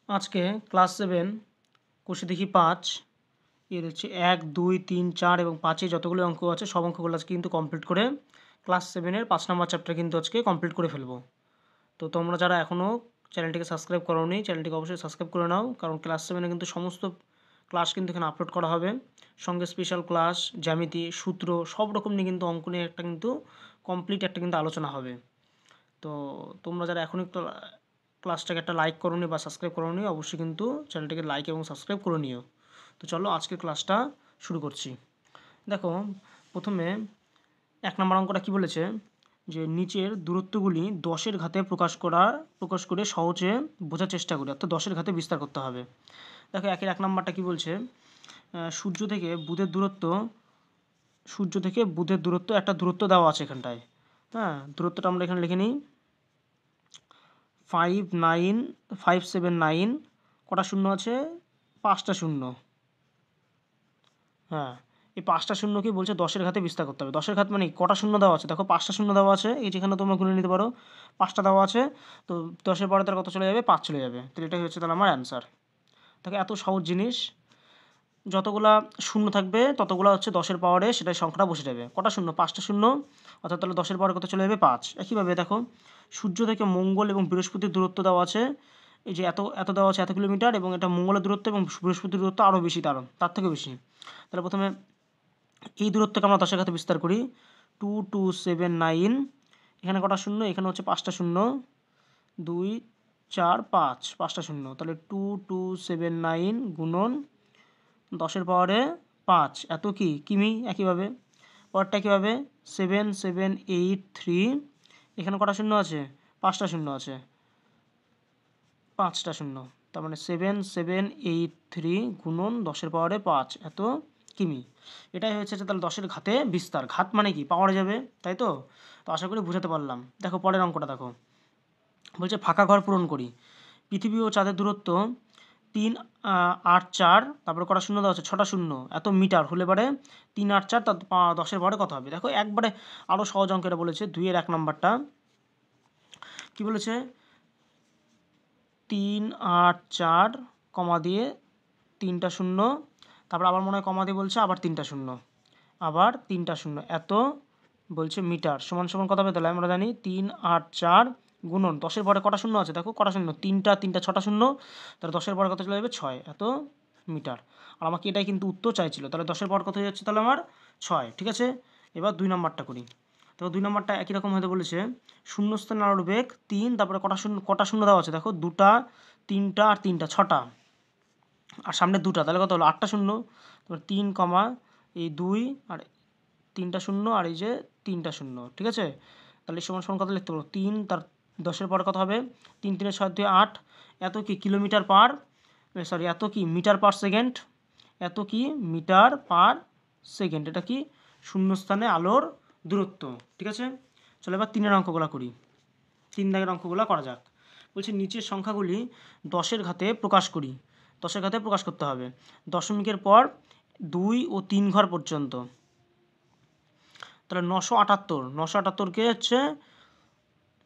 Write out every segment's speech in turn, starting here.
আজকে ক্লাস 7 কোষে দেখি 5 এর হচ্ছে 1 2 3 4 এবং 5 যতগুলো অঙ্ক আছে সব অঙ্কগুলো আজকে কিন্তু কমপ্লিট করে ক্লাস 7 এর 5 নম্বর চ্যাপ্টার কিন্তু আজকে কমপ্লিট করে ফেলবো। তো তোমরা যারা এখনও চ্যানেলটিকে সাবস্ক্রাইব করোনি চ্যানেলটিকে অবশ্যই সাবস্ক্রাইব করে নাও, কারণ ক্লাস 7 কিন্তু সমস্ত ক্লাস কিন্তু এখানে আপলোড করা হবে। সঙ্গে স্পেশাল ক্লাস, জ্যামিতি, সূত্র সব রকম নিয়ে কিন্তু অঙ্ক নিয়ে একটা কিন্তু কমপ্লিট একটা কিন্তু আলোচনা হবে। তো তোমরা যারা এখনও একটু ক্লাসটাকে একটা লাইক করোনি বা সাবস্ক্রাইব করোনি, অবশ্যই কিন্তু চ্যানেলটিকে লাইক এবং সাবস্ক্রাইব করে নিও। তো চলো আজকের ক্লাসটা শুরু করছি। দেখো, প্রথমে 1 নম্বর অঙ্কটা কী বলেছে, যে নিচের দূরত্বগুলি 10-এর ঘাতে প্রকাশ করে সহজে বোঝার চেষ্টা করি, অর্থাৎ 10-এর ঘাতে বিস্তার করতে হবে। দেখো 1 নম্বরটা কী বলছে, সূর্য থেকে বুধের দূরত্ব একটা দূরত্ব দেওয়া আছে এখানটায়। হ্যাঁ, দূরত্বটা আমরা এখানে লিখে নিই 579 কটা শূন্য আছে, 5টা শূন্য। হ্যাঁ, এই 5টা শূন্যকে বলছে 10-এর ঘাতে বিস্তার করতে হবে। 10-এর ঘাত মানে কটা শূন্য দেওয়া আছে, দেখো 5টা শূন্য দেওয়া আছে, এই যেখানে তোমরা গুনে নিতে পারো 5টা দেওয়া আছে, তো 10-এর পরে তার কত চলে যাবে, 5 চলে যাবে। তাহলে এটাই হচ্ছে তাহলে আমার অ্যান্সার। দেখো এত সহজ জিনিস, যতগুলা শূন্য থাকবে ততগুলা হচ্ছে 10-এর পাওয়ারে সেটাই সংখ্যাটা বসে যাবে। কটা শূন্য, 5টা শূন্য, অর্থাৎ তাহলে 10-এর পাওয়ারে কত চলে যাবে, 5। একইভাবে দেখো সূর্য থেকে মঙ্গল এবং বৃহস্পতির দূরত্ব দেওয়া আছে, এই যে এত এত দেওয়া আছে, এত কিলোমিটার, এবং এটা মঙ্গলের দূরত্ব এবং বৃহস্পতির দূরত্ব আরও বেশি, তার থেকে বেশি। তাহলে প্রথমে এই দূরত্বকে আমরা 10-এর ঘাতে বিস্তার করি, 2279। এখানে কটা শূন্য, এখানে হচ্ছে 5টা শূন্য, 2 4 5, 5টা শূন্য, তাহলে 2279 গুণন 10-এর পাওয়ারে 5, এত কি কিমি। একইভাবে পরেরটা কীভাবে, 7783, এখানে কটা শূন্য আছে, 5টা শূন্য আছে, 5টা শূন্য, তার মানে 7783 গুণন 10-এর পাওয়ারে 5, এত কিমি। এটাই হচ্ছে যে তাহলে 10-এর ঘাতে বিস্তার। ঘাত মানে কি, পাওয়ারে যাবে, তাই তো। তো আশা করি বুঝাতে পারলাম। দেখো পরের অঙ্কটা দেখো, বলছে ফাঁকা ঘর পূরণ করি। পৃথিবী ও চাঁদের দূরত্ব 3 8 4, তারপরে কটা শূন্য দেওয়া আছে, 6টা শূন্য, এত মিটার হলে পারে 3 8 4 তার 10-এর পরে কত হবে। দেখো একবারে আরও সহজ অঙ্ক এটা বলেছে, 2-এর 1 নম্বরটা কী বলেছে, 3 8 4 কমা দিয়ে 3টা শূন্য, তারপর আবার মনে হয় কমা দিয়ে বলছে আবার 3টা শূন্য, আবার 3টা শূন্য, এত বলছে মিটার সমান সমান কত হবে। তাহলে আমরা জানি 3 8 4 গুণন 10-এর পরে কটা শূন্য আছে, দেখো কটা শূন্য, 3টা 6টা শূন্য, তাহলে 10-এর পরে কত চলে যাবে, 6, এত মিটার। আর আমাকে এটাই কিন্তু উত্তর চাইছিল, তাহলে 10-এর পর কত হয়ে যাচ্ছে, তাহলে আমার 6। ঠিক আছে, এবার 2 নম্বরটা করি। তো 2 নম্বরটা একই রকম হতে বলেছে, শূন্যস্থানে আলোর বেগ 3, তারপরে কটা শূন্য দেওয়া আছে, দেখো 2টা 3টা আর 3টা 6টা, আর সামনে 2টা, তাহলে কত হলো, 8টা শূন্য, তারপর 3 কমা এই 2 আর 3টা শূন্য আর এই যে 3টা শূন্য। ঠিক আছে, তাহলে সমান সমান কত লিখতে পারবো, 3 তার 10-এর পরে কত হবে, 3 3 6 2 8, এত কি কিলোমিটার পার, সরি এত কি মিটার পার সেকেন্ড, এত কি মিটার পার সেকেন্ড। এটা কি শূন্যস্থানে আলোর দূরত্ব। ঠিক আছে, চলো এবার 3-এর অঙ্কগুলো করি। 3 দাগের অঙ্কগুলো করা যাক। বলছে নিচের সংখ্যাগুলি 10-এর ঘাতে প্রকাশ করি। 10-এর ঘাতে প্রকাশ করতে হবে দশমিকের পর 2 ও 3 ঘর পর্যন্ত। তাহলে 978কে হচ্ছে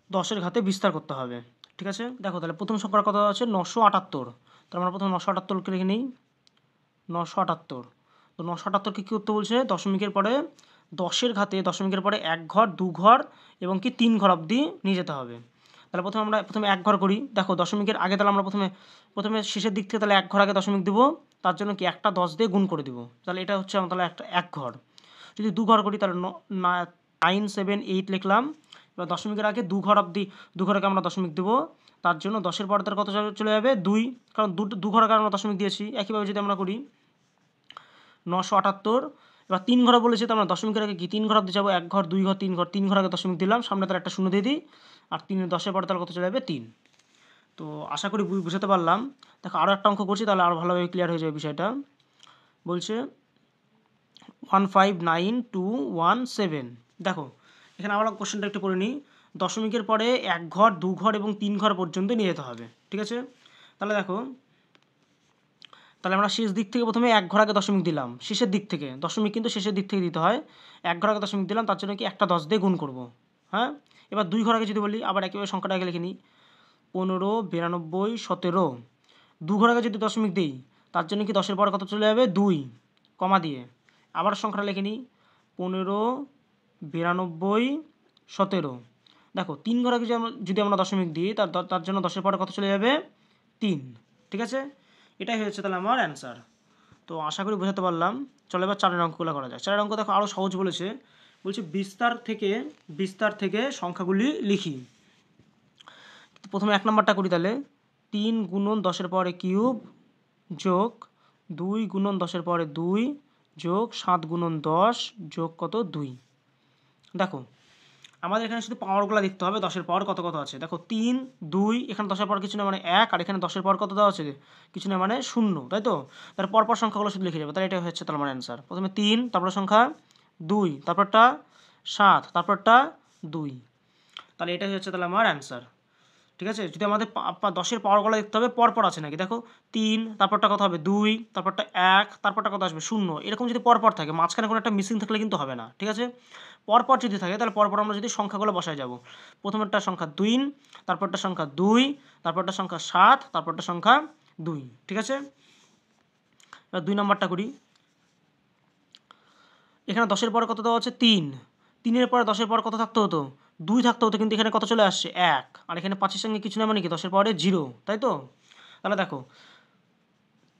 10-এর ঘাতে বিস্তার করতে হবে। ঠিক আছে, দেখো তাহলে প্রথম সংখ্যার কথা আছে 978, তাহলে আমরা প্রথমে 978কে লিখে নিই, 978। তো 978কে কী করতে বলছে, দশমিকের পরে 10-এর ঘাতে দশমিকের পরে 1 ঘর 2 ঘর এবং কি 3 ঘর অবধি নিয়ে যেতে হবে। তাহলে আমরা প্রথমে 1 ঘর করি। দেখো দশমিকের আগে তাহলে আমরা প্রথমে শেষের দিক থেকে তাহলে 1 ঘর আগে দশমিক দেবো, তার জন্য কি একটা 10 দিয়ে গুণ করে দেবো, তাহলে এটা হচ্ছে আমার তাহলে একটা 1 ঘর। যদি 2 ঘর করি তাহলে 9 7 8 লিখলাম। এবার দশমিকের আগে 2 ঘর অবধি 2 ঘরকে আমরা দশমিক দেবো, তার জন্য 10-এর পরে তার কত চলে যাবে, 2, কারণ 2 ঘর আগে আমরা দশমিক দিয়েছি। একইভাবে যদি আমরা করি 978, এবার 3 ঘরে বলেছে, তো আমরা দশমিকের আগে কি 3 ঘর অবধি যাবো, 1 ঘর 2 ঘর 3 ঘর, 3 ঘর আগে দশমিক দিলাম, সামনে তার একটা শূন্য দিয়ে দিই, আর 10-এর পরে তার কত চলে যাবে, 3। তো আশা করি বুঝাতে পারলাম। দেখো আরও একটা অঙ্ক করছি, তাহলে আরও ভালোভাবে ক্লিয়ার হয়ে যাবে বিষয়টা। বলছে 159217। দেখো এখানে আমরা কোশ্চেনটা একটু পড়ে নিই, দশমিকের পরে 1 ঘর 2 ঘর এবং 3 ঘর পর্যন্ত নিয়ে যেতে হবে। ঠিক আছে, তাহলে দেখো তাহলে আমরা শেষ দিক থেকে প্রথমে 1 ঘর আগে দশমিক দিলাম, শেষের দিক থেকে দশমিক কিন্তু শেষের দিক থেকে দিতে হয়। 1 ঘর আগে দশমিক দিলাম, তার জন্য কি একটা 10 দিয়ে গুণ করব। হ্যাঁ, এবার 2 ঘর আগে যদি বলি, আবার একেবারে সংখ্যাটা আগে লিখে নিই, 15 92 17। দু ঘর আগে যদি দশমিক দিই তার জন্য কি 10-এর পরে কত চলে যাবে 2 কমা দিয়ে আবার সংখ্যাটা লিখে নিই 15 92 17। দেখো 3 ঘর আগে যদি আমরা দশমিক দিই তার জন্য 10-এর পরে কত চলে যাবে 3। ঠিক আছে, এটাই হচ্ছে তাহলে আমার অ্যান্সার। তো আশা করি বোঝাতে পারলাম। চলো এবার 4-এর অঙ্কগুলো করা যায়। 4-এর অঙ্ক দেখো আরও সহজ বলেছে, বলছে বিস্তার থেকে সংখ্যাগুলি লিখি। প্রথমে 1 নম্বরটা করি তাহলে 3 গুণন 10-এর পরে কিউব যোগ 2 গুণন 10-এর পরে 2 যোগ 7 গুণন 10 যোগ কত 2। দেখো আমাদের এখানে শুধু পাওয়ারগুলো দেখতে হবে 10-এর পাওয়ার কত কত আছে। দেখো 3 2 এখানে 10-এর পাওয়ার কিছু না মানে 1, আর এখানে 10-এর পাওয়ার কত দেওয়া আছে কিছু না মানে 0, তাই তো। তার পরপর সংখ্যাগুলো শুধু লিখে যাবে, তাহলে এটা হচ্ছে তার মানে অ্যান্সার। প্রথমে 3, তারপরে সংখ্যা 2, তারপরটা 7, তারপরটা 2, তাহলে এটাই হচ্ছে তাহলে আমার অ্যান্সার। ঠিক আছে, যদি আমাদের 10-এর পাওয়ারগুলো দেখতে হবে পরপর আছে নাকি। দেখো 3, তারপরটা কত হবে 2, তারপরটা 1, তারপরটা কত আসবে 0, এরকম যদি পরপর থাকে মাঝখানে কোনো একটা মিসিং থাকলে কিন্তু হবে না। ঠিক আছে, পরপর যদি থাকে তাহলে পরপর আমরা যদি সংখ্যাগুলো বসায় যাব, প্রথমেরটা সংখ্যা 2, তারপরটা সংখ্যা 2, তারপরটা সংখ্যা 7, তারপরটা সংখ্যা 2। ঠিক আছে, এবার 2 নম্বরটা করি। এখানে 10-এর পরে কত দেওয়া আছে 3, 3-এর পরে 10-এর পর কত থাকতে হতো 2 থাকতে হতো, কিন্তু এখানে কত চলে আসছে 1, আর এখানে 5-এর সঙ্গে কিছু না মানে কি 10-এর পরে 0, তাই তো। তাহলে দেখো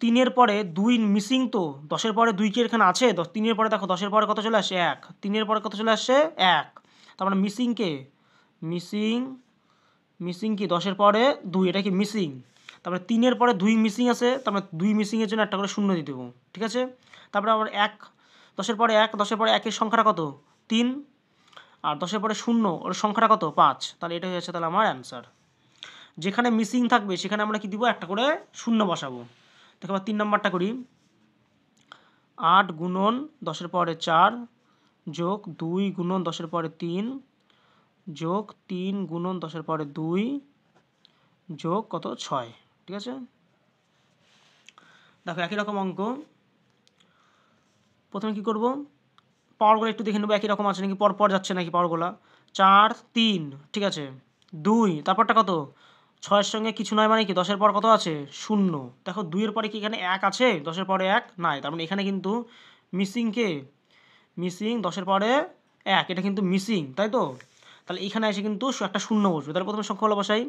3-এর পরে 2 মিসিং, তো 10-এর পরে 2 কি এখানে আছে 3-এর পরে দেখো 10-এর পরে কত চলে আসছে 1, 3-এর পরে কত চলে আসছে 1, তার মানে মিসিং কে মিসিং কি 10-এর পরে 2, এটা কি মিসিং। তারপরে 3-এর পরে 2 মিসিং আছে, তারপরে 2 মিসিংয়ের জন্য একটা করে শূন্য দিয়ে দেবো। ঠিক আছে, তারপরে আবার 1, 10-এর পরে 1, 10-এর পরে 1-এর সংখ্যাটা কত 3, আর 10-এর পরে 0 ওর সংখ্যাটা কত 5, তাহলে এটাই হচ্ছে তাহলে আমার অ্যান্সার। যেখানে মিসিং থাকবে সেখানে আমরা কি দিব একটা করে শূন্য বসাবো। দেখো 3 নম্বরটা করি। 8 গুণন 10-এর পরে 4 যোগ 2 গুণন 10-এর পরে 3 যোগ 3 গুণন 10-এর পরে 2 যোগ কত 6। ঠিক আছে, দেখো একই রকম অঙ্ক। প্রথমে কি করব, পাওয়ারগুলো একটু দেখে নেবো একই রকম আছে নাকি, পরপর যাচ্ছে নাকি পাওয়ারগুলো। 4 3, ঠিক আছে 2, তারপরটা কত 6-এর সঙ্গে কিছু নয় মানে কি 10-এর পর কত আছে 0। দেখো 2-এর পরে কি এখানে 1 আছে 10-এর পরে 1 নাই, তার মানে এখানে কিন্তু মিসিং কে মিসিং 10-এর পরে 1, এটা কিন্তু মিসিং, তাই তো। তাহলে এখানে এসে কিন্তু একটা শূন্য বসবে। তাহলে প্রথমে সংখ্যাগুলো বসাই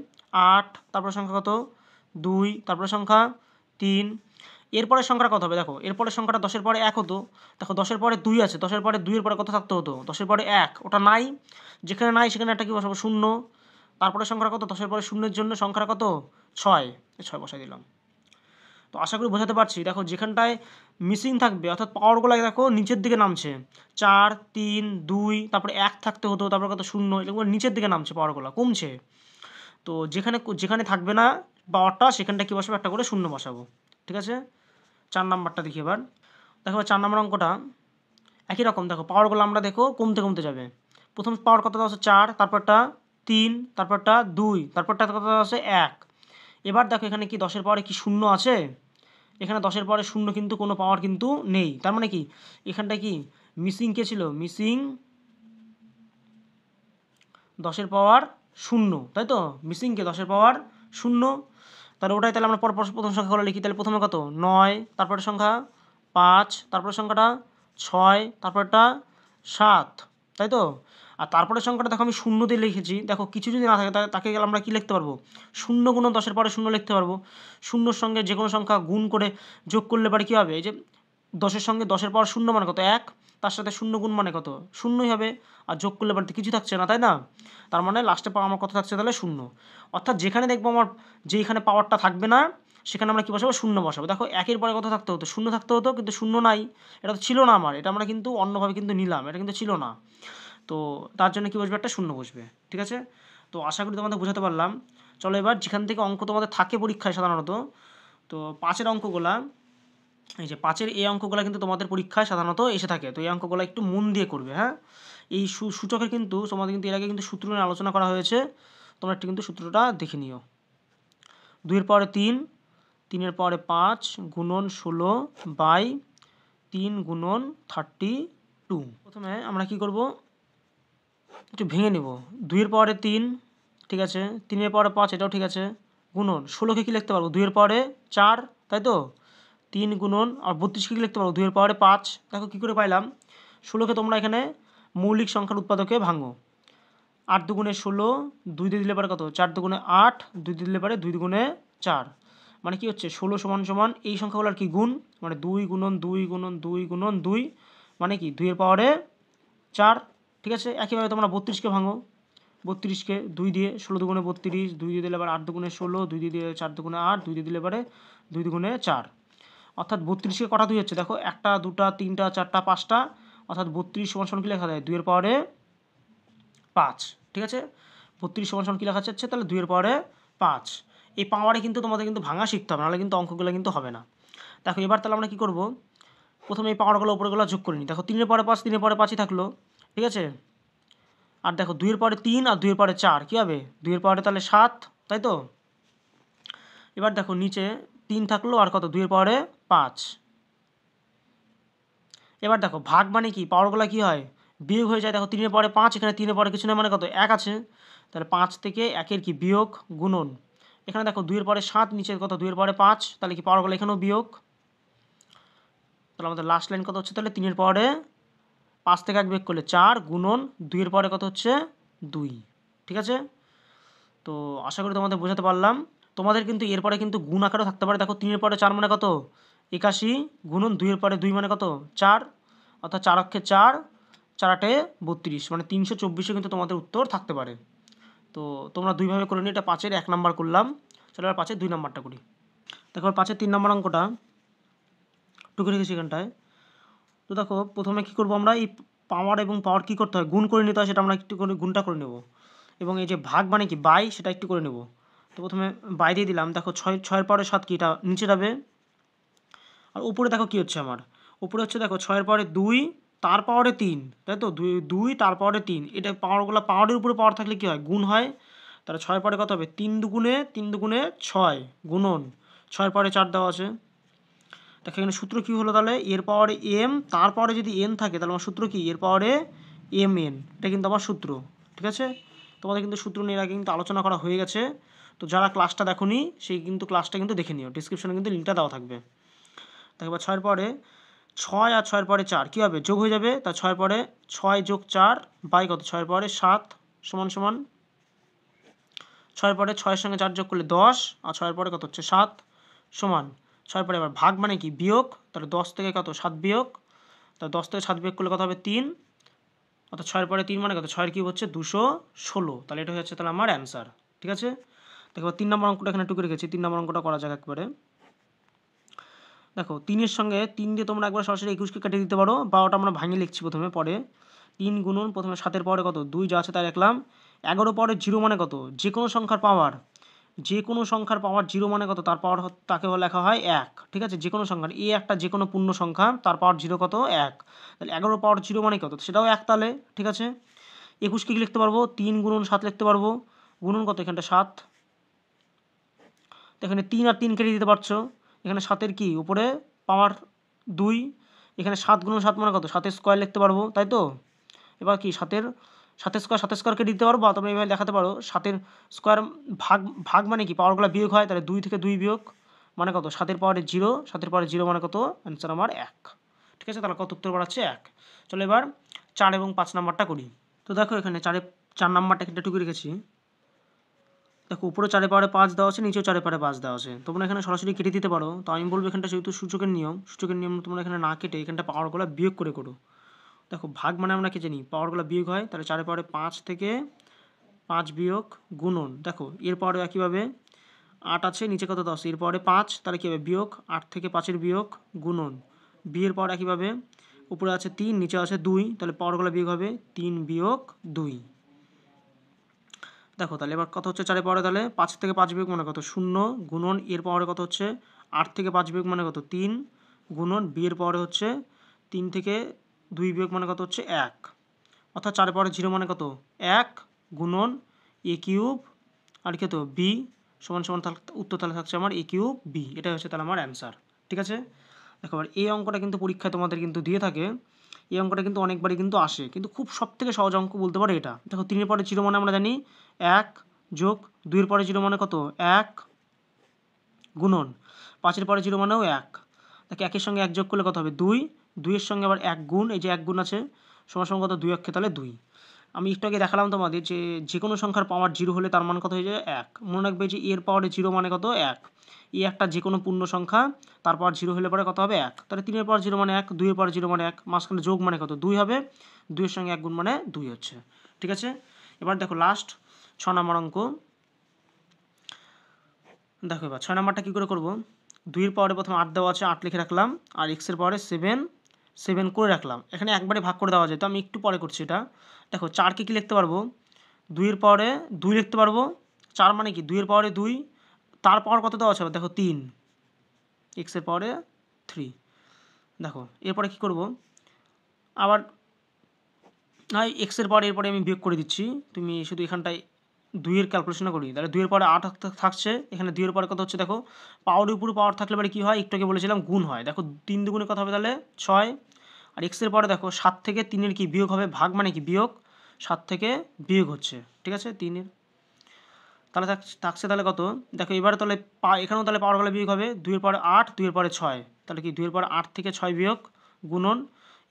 8, তারপরে সংখ্যা কত 2, তারপরে সংখ্যা 3, এরপরের সংখ্যাটা কত হবে দেখো, এরপরের সংখ্যাটা 10-এর পরে 1 হতো। দেখো 10-এর পরে 2 আছে, 10-এর পরে 2-এর পরে কত থাকতে হতো 10-এর পরে 1, ওটা নাই, যেখানে নাই সেখানে একটা কি বসাবো 0। তারপরে সংখ্যাটা কত 10-এর পরে 0-এর জন্য সংখ্যাটা কত 6, 6 বসাই দিলাম। তো আশা করি বোঝাতে পারছি। দেখো যেখানটায় মিসিং থাকবে অর্থাৎ পাওয়ারগুলো দেখো নিচের দিকে নামছে, 4 3 2, তারপরে 1 থাকতে হতো, তারপরে কত 0, এগুলো নিচের দিকে নামছে, পাওয়ারগুলো কমছে। তো যেখানে যেখানে থাকবে না পাওয়ারটা সেখানটা কী বসাবো একটা করে শূন্য বসাবো। ঠিক আছে, 4 নাম্বারটা দেখি এবার। দেখো 4 নম্বর অঙ্কটা একই রকম। দেখো পাওয়ারগুলো আমরা দেখো কমতে কমতে যাবে। প্রথম পাওয়ার কত দেওয়া আছে 4, তারপরটা 3, তারপরটা 2, তারপরটা কত দেওয়া আছে 1। এবার দেখো এখানে কি 10-এর পাওয়ারে কি শূন্য আছে, এখানে 10-এর পরে 0 কিন্তু কোনো পাওয়ার কিন্তু নেই, তার মানে কি এখানটায় কি মিসিং কে ছিল মিসিং 10-এর পাওয়ার 0, তাই তো মিসিং কে 10-এর পাওয়ার 0। তাহলে ওটাই তাহলে আমরা পরপর প্রথম সংখ্যাগুলো লিখি। তাহলে প্রথমে কত 9, তারপরে সংখ্যা 5, তারপরে সংখ্যাটা 6, তারপরটা 7, তাই তো। আর তারপরে সংখ্যাটা দেখো আমি 0 দিয়ে লিখেছি। দেখো কিছু যদি না থাকে তাকে গেলে আমরা কী লিখতে পারবো 0 গুণন 10-এর পরে 0 লিখতে পারবো। 0-র সঙ্গে যে কোনো সংখ্যা গুণ করে যোগ করলে পারে কী হবে, এই যে 10-এর সঙ্গে 10-এর পাওয়ার 0 মানে কত 1, তার সাথে 0 গুণ মানে কত 0ই হবে, আর যোগ করলে বাড়িতে কিছু থাকছে না, তাই না। তার মানে লাস্টে পাওয়ার আমার কত থাকছে তাহলে 0। অর্থাৎ যেখানে দেখবো আমার যেখানে পাওয়ারটা থাকবে না সেখানে আমরা কী বসাবো 0 বসাবো। দেখো 1-এর পরে কত থাকতে হতো 0 থাকতে হতো, কিন্তু 0 নাই, এটা তো ছিল না আমার, এটা আমরা কিন্তু অন্যভাবে কিন্তু নিলাম, এটা কিন্তু ছিল না। তো তার জন্য কী বসবে একটা 0 বসবে। ঠিক আছে, তো আশা করি তোমাদের বোঝাতে পারলাম। চলো এবার যেখান থেকে অঙ্ক তোমাদের থাকে পরীক্ষায় সাধারণত, তো 5-এর অঙ্কগুলা, এই যে 5-এর এই অঙ্কগুলো কিন্তু তোমাদের পরীক্ষায় সাধারণত এসে থাকে। তো এই অঙ্কগুলো একটু মন দিয়ে করবে, হ্যাঁ। এই সূচকের কিন্তু তোমাদের কিন্তু এর আগে কিন্তু সূত্র নিয়ে আলোচনা করা হয়েছে, তোমরা একটু কিন্তু সূত্রটা দেখে নিও। 2-এর পরে 3, 3-এর পরে 5 গুণন 16 বাই 3 গুণন 32। প্রথমে আমরা কি করব একটু ভেঙে নেব। 2-এর পরে 3, ঠিক আছে, 3-এর পরে 5, এটাও ঠিক আছে, গুণন 16কে কী লিখতে পারবো 2-এর পাওয়ারে 4, তাই তো 3 গুণন আর 32কে কী লিখতে পারবো 2-এর পাওয়ারে 5। দেখো কী করে পাইলাম, 16কে তোমরা এখানে মৌলিক সংখ্যার উৎপাদকে ভাঙো। 8 দুগুণে 16, 2 দিয়ে দিলে পারে কত 4 দুগুণে 8, 2 দিয়ে দিলে পারে 2 দুগুণে 4, মানে কি হচ্ছে 16 সমান সমান এই সংখ্যাগুলোর কি গুণ, মানে 2 গুণন 2 গুণন 2 গুণন 2, মানে কি 2-এর পাওয়ারে 4। ঠিক আছে, একইভাবে তোমরা 32কে ভাঙো, 32কে 2 দিয়ে 16 দুগুণে 32, 2 দিয়ে দিলে আবার 8 দুগুণে 16, 2 দিয়ে দিলে 4 দুগুণে 8, 2 দিয়ে দিলে পারে 2 দুগুণে 4, অর্থাৎ 32কে কটা 2 হচ্ছে দেখো 1টা 2টা 3টা 4টা 5টা, অর্থাৎ 32 সমান সমান কী লেখা যায় 2-এর পাওয়ারে 5। ঠিক আছে, 32 সমান সমান কী লেখা যাচ্ছে তাহলে 2-এর পাওয়ারে 5। এই পাওয়ারে কিন্তু তোমাদের কিন্তু ভাঙা শিখতে হবে, নাহলে কিন্তু অঙ্কগুলো কিন্তু হবে না। দেখো এবার তাহলে আমরা কী করব, প্রথমে এই পাওয়ারগুলো উপরেগুলো যোগ করে নিই। দেখো 3-এর পাওয়ারে 5, 3-এর পাওয়ারে 5ই থাকলো। ঠিক আছে, আর দেখো 2-এর পাওয়ারে 3 আর 2-এর পাওয়ারে 4 কী হবে 2-এর পাওয়ারে তাহলে 7, তাই তো। এবার দেখো নিচে 3 থাকলো আর কত 2-এর পাওয়ারে 5। এবার দেখো ভাগ মানে কি পাওয়ারগুলো কী হয় বিয়োগ হয়ে যায়। দেখো 3-এর পাওয়ারে 5, এখানে 3-এর পাওয়ারে কিছু না মানে কত 1 আছে, তাহলে 5 থেকে 1-এর কি বিয়োগ গুণন। এখানে দেখো 2-এর পাওয়ারে 7, নিচের কত 2-এর পাওয়ারে 5, তাহলে কি পাওয়ারগুলো এখানেও বিয়োগ। তাহলে আমাদের লাস্ট লাইন কত হচ্ছে তাহলে 3-এর পাওয়ারে 5 থেকে 1 বিয়োগ করলে 4 গুণন 2-এর পাওয়ারে কত হচ্ছে 2। ঠিক আছে, তো আশা করি তোমাদের বোঝাতে পারলাম। তোমাদের কিন্তু এরপরে কিন্তু গুণ আকারও থাকতে পারে। দেখো 3-এর পাওয়ারে 4 মানে কত 81, গুণন 2-এর পাওয়ারে 2 মানে কত 4, অর্থাৎ 4 অক্ষে 4, 4 8 32, মানে 324 কিন্তু তোমাদের উত্তর থাকতে পারে। তো তোমরা দুইভাবে করে নিই, এটা 5-এর 1 নাম্বার করলাম। চলো এবার 5-এর 2 নাম্বারটা করি। দেখো 5-এর 3 নাম্বার অঙ্কটা টুকে রেখেছি এখানটায়। তো দেখো প্রথমে কী করবো আমরা, এই পাওয়ার এবং পাওয়ার কী করতে হয় গুণ করে নিতে হয়, সেটা আমরা একটু করে গুণটা করে নেব, এবং এই যে ভাগ মানে কি বাই সেটা একটু করে নেব। তো প্রথমে বাই দিয়ে দিলাম। দেখো 6-এর পাওয়ারে 7 কি এটা নিচে যাবে, আর উপরে দেখো কী হচ্ছে আমার উপরে হচ্ছে দেখো 6-এর পাওয়ারে 2 তার পাওয়ারে 3, তাই তো 2 তার পাওয়ারে 3, এটা পাওয়ারগুলো পাওয়ারের উপরে পাওয়ার থাকলে কী হয় গুণ হয়। তাহলে 6-এর পাওয়ারে কত হবে 3 দুগুণে 6 গুণন 6-এর পাওয়ারে 4 দেওয়া আছে। দেখো এখানে সূত্র কী হলো তাহলে এর পাওয়ারে এম, তার পাওয়ারে যদি এন থাকে তাহলে আমার সূত্র কি এর পাওয়ারে এম এন, এটা কিন্তু আমার সূত্র। ঠিক আছে, তোমাদের কিন্তু সূত্র নিয়ে আগে কিন্তু আলোচনা করা হয়ে গেছে। তো যারা ক্লাসটা দেখোনি সেই কিন্তু ক্লাসটা কিন্তু দেখে নিও, ডিসক্রিপশনে কিন্তু লিঙ্কটা দেওয়া থাকবে। দেখো এবার 6-এর পরে 6 আর 6-এর পরে 4 কী হবে যোগ হয়ে যাবে, তা 6-এর পরে 6 যোগ 4 বাই কত 6-এর পরে 7 সমান সমান 6-এর পরে 6-এর সঙ্গে 4 যোগ করলে 10, আর 6-এর পরে কত হচ্ছে 7 সমান 6-এর পরে এবার ভাগ মানে কি বিয়োগ, তাহলে 10 থেকে কত 7 বিয়োগ, তাহলে 10 থেকে 7 বিয়োগ করলে কত হবে 3, অর্থাৎ 6-এর পরে 3 মানে কত 6-এর কিউব হচ্ছে 216, তাহলে এটা হচ্ছে তাহলে আমার অ্যান্সার। ঠিক আছে, দেখো 3 নম্বর অঙ্কটা এখানে টুকে রেখেছি, 3 নম্বর অঙ্কটা করা যাক একবারে। দেখো 3-এর সঙ্গে 3 দিয়ে তোমরা একবার সরাসরি 21কে কেটে দিতে পারো, বা ওটা আমরা ভাঙে লিখছি প্রথমে, পরে 3 গুণন প্রথমে 7-এর পাওয়ারে কত 2 যা আছে তাই রাখলাম, 11 পাওয়ারে 0 মানে কত যে কোনো সংখ্যার পাওয়ার, যে কোনো সংখ্যার পাওয়ার 0 মানে কত তার পাওয়ার তাকে লেখা হয় 1। ঠিক আছে, যে কোনো সংখ্যার এই একটা যে কোনো পূর্ণ সংখ্যা তার পাওয়ার 0 কত 1, তাহলে 11 পাওয়ার 0 মানে কত সেটাও 1 তাহলে। ঠিক আছে, 21কে কি লিখতে পারবো 3 গুণন 7 লিখতে পারবো, গুণন কত এখানটা 7, তো এখানে 3 আর 3 কেটে দিতে পারছো, এখানে 7-এর কি উপরে পাওয়ার 2, এখানে 7 গুণন 7 মানে কত 7-এর স্কোয়ার লিখতে পারবো, তাই তো। এবার কি 7-এর স্কোয়ার কেটে দিতে পারবো, বা তোমরা এইভাবে দেখাতে পারো 7-এর স্কোয়ার ভাগ মানে কি পাওয়ারগুলো বিয়োগ হয়, তাহলে 2 থেকে 2 বিয়োগ মানে কত 7-এর পাওয়ারে 0, 7-এর পাওয়ারে 0 মানে কত অ্যান্সার আমার 1। ঠিক আছে, তাহলে কত উত্তর বাড়াচ্ছে 1। চলো এবার 4 এবং 5 নাম্বারটা করি। তো দেখো এখানে 4 নাম্বারটা কিন্তু টুকে রেখেছি। দেখো উপরে 4-এর পাওয়ারে 5 দেওয়া আছে, নিচেও 4-এর পাওয়ারে 5 দেওয়া আছে, তোমরা এখানে সরাসরি কেটে দিতে পারো। তো আমি বলবো এখানটা যেহেতু সূচকের নিয়ম তোমরা এখানে না কেটে এখানটা পাওয়ারগুলো বিয়োগ করে করো। দেখো ভাগ মানে আমরা কি জানি পাওয়ারগুলো বিয়োগ হয়, তাহলে 4-এর পাওয়ারে 5 থেকে 5 বিয়োগ গুণন, দেখো এর পাওয়ারে একইভাবে 8 আছে নিচে কত 10, এর পাওয়ারে 5 তাহলে কী হবে বিয়োগ 8 থেকে 5-এর বিয়োগ গুণন, বিয়ের পাওয়ার একইভাবে উপরে আছে 3 নিচে আছে 2, তাহলে পাওয়ারগুলো বিয়োগ হবে 3 বিয়োগ 2। দেখো তাহলে এবার কত হচ্ছে 4-এর পাওয়ারে তাহলে 5 থেকে 5 বিয়োগ মানে কত 0, গুণন এর পাওয়ারে কত হচ্ছে 8 থেকে 5 বিয়োগ মানে কত 3, গুণন বিয়ের পাওয়ারে হচ্ছে 3 থেকে 2 বিয়োগ মানে কত হচ্ছে 1, অর্থাৎ 4-এর পাওয়ারে 0 মানে কত 1, গুণন এ কিউব আর কত বি সমান সমান উত্তর তাহলে থাকছে আমার এ কিউব বি, এটাই হচ্ছে তাহলে আমার অ্যান্সার। ঠিক আছে, দেখো এবার এই অঙ্কটা কিন্তু পরীক্ষায় তোমাদের কিন্তু দিয়ে থাকে, এই অঙ্কটা কিন্তু অনেকবারই কিন্তু আসে, কিন্তু খুব সবথেকে সহজ অঙ্ক বলতে পারো এটা। দেখো 3-এর পরে 0 মানে আমরা জানি 1, যোগ 2-এর পরে 0 মানে কত 1, গুণন 5-এর পরে 0 মানেও 1, তাকে 1-এর সঙ্গে 1 যোগ করলে কত হবে 2, 2-এর সঙ্গে আবার 1 গুণ, এই যে 1 গুণ আছে সমান সমান কত 2 অক্ষে তাহলে 2। আমি একটু আগে দেখালাম তোমাদের যে কোনো সংখ্যার পাওয়ার 0 হলে তার মান কত হয়ে যায় 1। মনে রাখবে যে এর পাওয়ারে 0 মানে কত 1, এই একটা যে কোনো পূর্ণ সংখ্যা তার পাওয়ার 0 হলে পরে কত হবে 1, তাহলে 3-এর পাওয়ার 0 মানে 1, 2-এর পাওয়ার 0 মানে 1, মাঝখানে যোগ মানে কত 2 হবে, 2-এর সঙ্গে 1 গুণ মানে 2 হচ্ছে। ঠিক আছে, এবার দেখো লাস্ট 6 নম্বর অঙ্ক। দেখো এবার 6 নম্বরটা কী করে করবো, 2-এর পাওয়ারে প্রথমে 8 দেওয়া আছে, 8 লিখে রাখলাম, আর এক্সের পাওয়ারে 7 করে রাখলাম। এখানে একবারে ভাগ করে দেওয়া যায়, তো আমি একটু পরে করছি এটা। দেখো 4কে কী লিখতে পারবো, 2-এর পাওয়ারে 2 লিখতে পারবো, 4 মানে কি 2-এর পাওয়ারে 2, তার পাওয়ার কত দেওয়া আছে দেখো 3, এক্সের পাওয়ারে 3। দেখো এরপরে কী করব, আবার এক্সের পাওয়ারে এরপরে আমি বিয়োগ করে দিচ্ছি, তুমি শুধু এখানটায় 2-এর ক্যালকুলেশন করি, তাহলে 2-এর পরে 8 থাকছে, এখানে 2-এর পরে কত হচ্ছে দেখো, পাওয়ারের উপরে পাওয়ার থাকলে পরে কী হয়, একটু আগে বলেছিলাম গুণ হয়। দেখো 3 দুগুণে কত হবে তাহলে 6, আর এক্সের পরে দেখো 7 থেকে 3-এর কি বিয়োগ হবে, ভাগ মানে কি বিয়োগ, 7 থেকে বিয়োগ হচ্ছে। ঠিক আছে, 3-এর তাহলে থাকছে তাহলে কত, দেখো এবারে তাহলে এখানেও তাহলে পাওয়ারগুলো বিয়োগ হবে, 2-এর পরে 8, 2-এর পরে 6, তাহলে কি 2-এর পরে 8 থেকে 6 বিয়োগ গুণন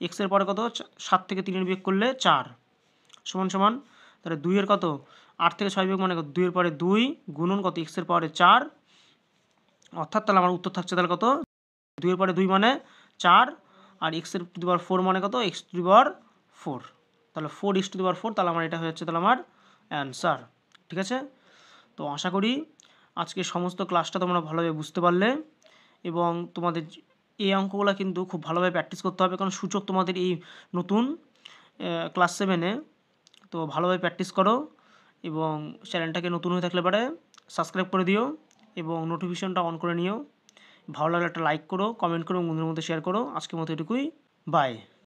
এক্সের পরে কত 7 থেকে 3-এর বিয়োগ করলে 4 সমান সমান, তাহলে 2-এর কত 8 থেকে 6 বিয়োগ মানে কত, 2-এর পরে 2 গুণন কত এক্সের পাওয়ারে 4, অর্থাৎ তাহলে আমার উত্তর থাকছে তাহলে কত, 2-এর পরে 2 মানে 4, আর এক্সের টু দি পাওয়ার 4 মানে কত এক্স টু দি পাওয়ার 4, তাহলে 4 এক্স টু দি পাওয়ার 4, তাহলে আমার এটা হয়ে যাচ্ছে তাহলে আমার অ্যান্সার। ঠিক আছে, তো আশা করি আজকে সমস্ত ক্লাসটা তোমরা ভালোভাবে বুঝতে পারলে, এবং তোমাদের এই অঙ্কগুলো কিন্তু খুব ভালোভাবে প্র্যাকটিস করতে হবে, কারণ সূচক তোমাদের এই নতুন ক্লাস 7-এ, তো ভালোভাবে প্র্যাকটিস করো, এবং চ্যানেলটাকে নতুন হয়ে থাকলে পরে সাবস্ক্রাইব করে দিও এবং নোটিফিকেশনটা অন করে নিও। ভালো লাগলে একটা লাইক করো, কমেন্ট করো, বন্ধুদের মধ্যে শেয়ার করো। আজকের মতো এটুকুই, বাই।